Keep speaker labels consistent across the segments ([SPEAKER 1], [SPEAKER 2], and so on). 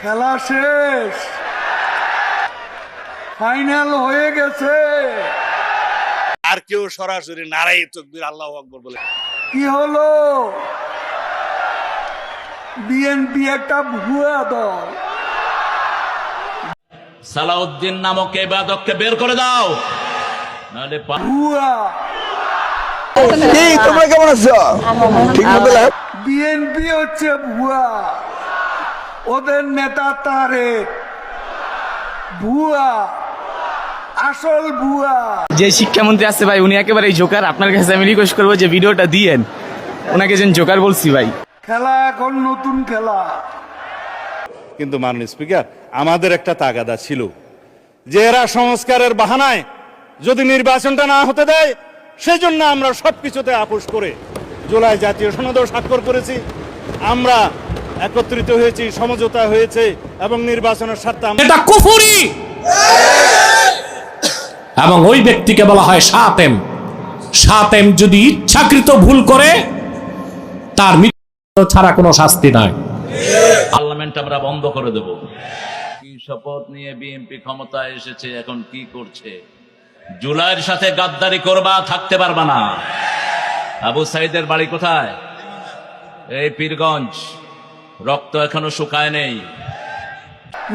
[SPEAKER 1] খেলা শেষ, ফাইনাল হয়ে গেছে।
[SPEAKER 2] আর কেউ সরাসরি নারাই তাকবীর আল্লাহু আকবার বলে
[SPEAKER 1] কি হলো? বিএনপি একটা ভুয়া দল।
[SPEAKER 3] সালাউদ্দিন নামক এই বেয়াদবকে বের করে দাও, নাহলে
[SPEAKER 1] ভুয়া।
[SPEAKER 4] তোমরা কেমন আছো? ঠিক মতো
[SPEAKER 1] বিএনপি হচ্ছে ভুয়া, ওদের নেতা তারেক ভুয়া, আসল ভুয়া।
[SPEAKER 5] যে শিক্ষামন্ত্রী আছে ভাই, উনি একেবারে জোকার। আপনার কাছে আমি রিকোয়েস্ট করবো যে ভিডিওটা দিয়েন, ওনাকে যেন জোকার বলছি ভাই।
[SPEAKER 1] খেলা এখন নতুন খেলা।
[SPEAKER 2] কিন্তু মাননীয় স্পিকার, আমাদের একটা তাগাদা ছিল যে এরা সংস্কারের বাহানায় যদি নির্বাচনটা না হতে দেয়, সেই জন্য আমরা সবকিছুতে আপোষ করে জুলাই জাতীয় সনদেও স্বাক্ষর করেছি। আমরা একত্রিত হয়েছি, সমঝোতা হয়েছে এবং নির্বাচনের স্বার্থে
[SPEAKER 6] এটা কুফরি এবং ওই ব্যক্তিকে বলা হয় শাতেম। শাতেম যদি ইচ্ছাকৃত ভুল করে তার মৃত্যু ছাড়া কোনো শাস্তি নাই।
[SPEAKER 3] পার্লামেন্ট আমরা বন্ধ করে দেব। কি শপথ নিয়ে বিএনপি ক্ষমতায় এসেছে, এখন কি করছে? জুলাইয়ের সাথে গাদ্দারি করবা, থাকতে পারবা না। আবু সাইদের বাড়ি কোথায়? এই পীরগঞ্জ। রক্ত এখনো শুকায় নেই।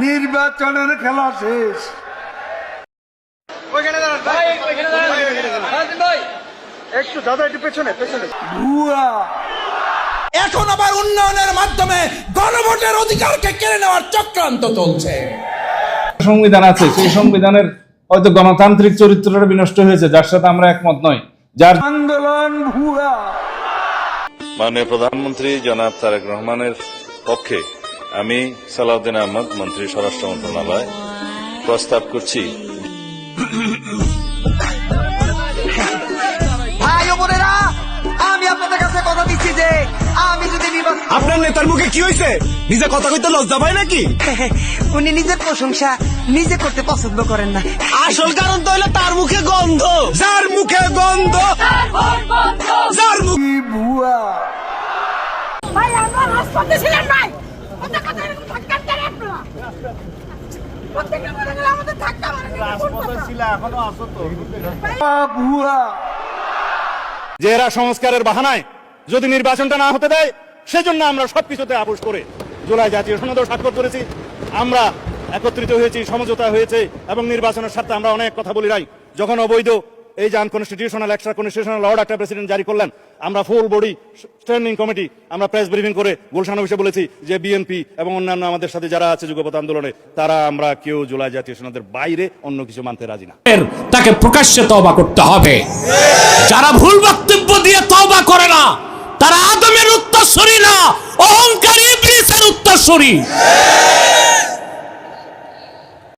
[SPEAKER 1] নির্বাচনের খেলা শেষ। ভুয়া।
[SPEAKER 7] এখন আবার উন্নয়নের মাধ্যমে গণভোটের অধিকারকে কেড়ে নেওয়ার চক্রান্ত চলছে।
[SPEAKER 8] সংবিধান আছে, সেই সংবিধানের হয়তো গণতান্ত্রিক চরিত্রটা বিনষ্ট হয়েছে, যার সাথে আমরা একমত নই। যার
[SPEAKER 1] আন্দোলন ভুয়া।
[SPEAKER 9] মাননীয় প্রধানমন্ত্রী জনাব তারেক রহমানের পক্ষে আমি সালাউদ্দিন আহমদ, মন্ত্রী স্বরাষ্ট্র মন্ত্রণালয়, প্রস্তাব করছি।
[SPEAKER 7] ভাই ও বোনেরা, আমি আপনাদের কাছে কথা দিচ্ছি যে আমি যদি
[SPEAKER 4] আপনার নেতার মুখে কি হয়েছে? নিজে কথা কইতে লজ্জা পায় নাকি?
[SPEAKER 7] উনি নিজের প্রশংসা নিজে করতে পছন্দ করেন না।
[SPEAKER 4] আসল কারণ তো হলো তার মুখে গন্ধ। যার মুখে গন্ধ, যার মুখে
[SPEAKER 1] কি ভুয়া।
[SPEAKER 10] ভাই আমরা রাজপথে ছিলাম নাই, ওটা কথা এরকম ধাক্কা দেন আপনারা। প্রত্যেকটা মনে গেলে আমাদের ধাক্কা মারেন। রাজপথে ছিল, এখনো আছো তো।
[SPEAKER 1] ভুয়া।
[SPEAKER 2] যে এরা সংস্কারের বাহানায় যদি নির্বাচনটা না হতে দেয়, সেজন্য আমরা সবকিছুতে আপোষ করে জুলাই জাতীয় সনদেও স্বাক্ষর করেছি। আমরা একত্রিত হয়েছি, সমঝোতা হয়েছে এবং নির্বাচনের স্বার্থে আমরা অনেক কথা বলি নাই। যখন অবৈধ এই যে আনকনস্টিটিউশনাল এক্সট্রা কনস্টিটিউশনাল অর্ডার একটা প্রেসিডেন্ট জারি করলেন, আমরা ফুল বডি স্ট্যান্ডিং কমিটি আমরা প্রেস ব্রিফিং করে গুলশান অফিসে বলেছি যে বিএনপি এবং অন্যান্য আমাদের সাথে যারা আছে যুগপৎ আন্দোলনে, তারা আমরা কেউ জুলাই জাতীয় সনদের বাইরে অন্য কিছু মানতে রাজি না।
[SPEAKER 6] তাকে প্রকাশ্যে তওবা করতে হবে। যারা ভুল বক্তব্য দিয়ে তওবা করে না, তারা আদমের উত্তরসূরি না, অহংকারী ইবলিসের উত্তরসূরি।